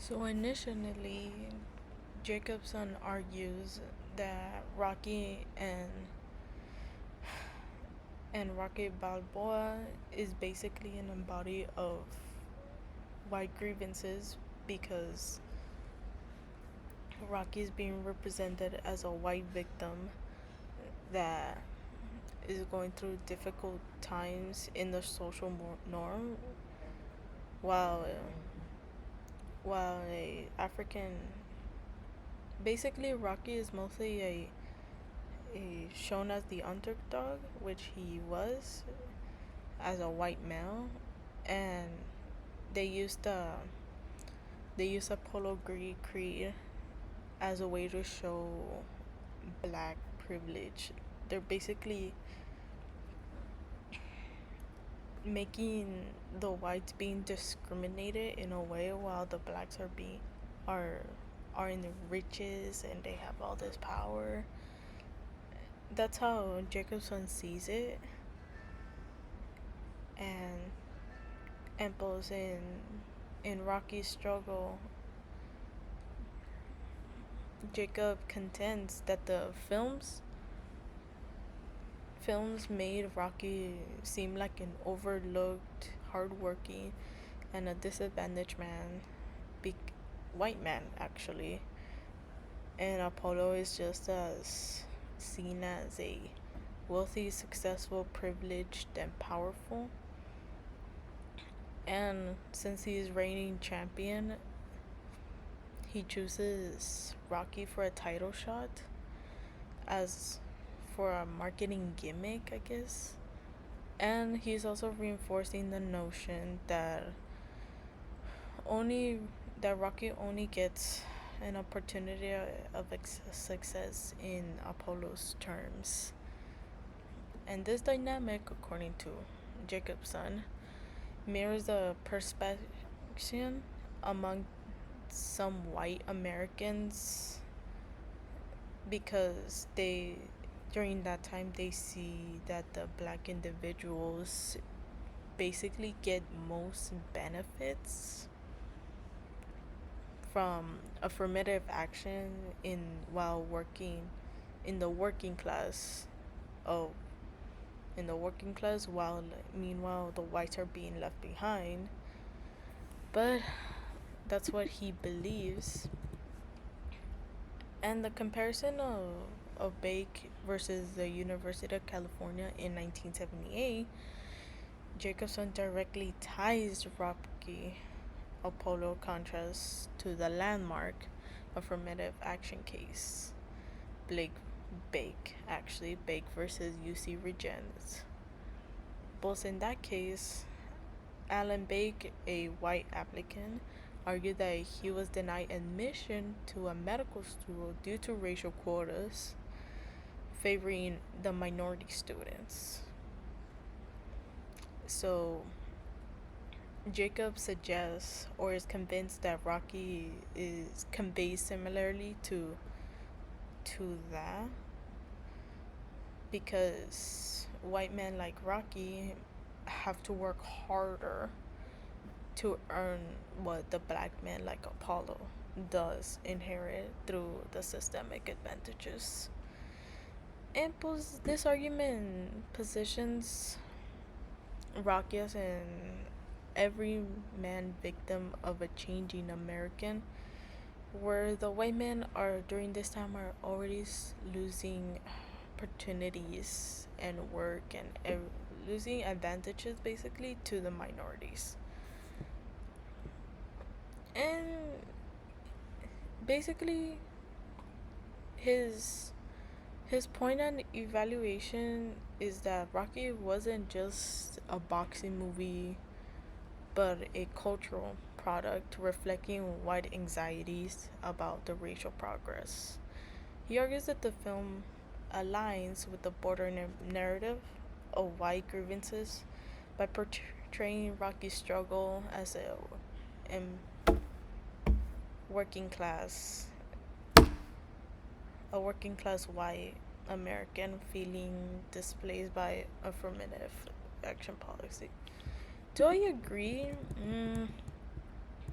So initially, Jacobson argues that Rocky Balboa is basically an embody of white grievances because Rocky is being represented as a white victim that is going through difficult times in the social norm, while a African, basically Rocky is mostly a shown as the underdog, which he was as a white male, and they used the Apollo Creed as a way to show black privilege. They're basically making the whites being discriminated in a way while the blacks are are in the riches and they have all this power. That's how Jacobson sees it, and Emples in Rocky's struggle, Jacob contends that the films made Rocky seem like an overlooked, hardworking, and a disadvantaged man, be- white man actually, and Apollo is just as seen as a wealthy, successful, privileged, and powerful. And since he is reigning champion, he chooses Rocky for a title shot as for a marketing gimmick, I guess. And he's also reinforcing the notion only that Rocky only gets an opportunity of success in Apollo's terms. And this dynamic, according to Jacobson, mirrors the perception among some white Americans because they during that time they see that the black individuals basically get most benefits from affirmative action in while working in the working class oh while meanwhile the whites are being left behind. But that's what he believes. And the comparison of Bake versus the University of California in 1978, Jacobson directly ties Rocky Apollo contrast to the landmark affirmative action case, Bake versus UC Regents. Both in that case, Alan Bake, a white applicant, argued that he was denied admission to a medical school due to racial quotas favoring the minority students. So Jacob suggests or is convinced that Rocky is conveys similarly to that because white men like Rocky have to work harder to earn what the black man like Apollo does inherit through the systemic advantages. And this argument positions Rocky as an every man victim of a changing American, where the white men are during this time are already losing opportunities and work and losing advantages basically to the minorities. And basically his point on evaluation is that Rocky wasn't just a boxing movie but a cultural product reflecting white anxieties about the racial progress. He argues that the film aligns with the border narrative of white grievances by portraying Rocky's struggle as a working class white American feeling displaced by affirmative action policy. Do I agree?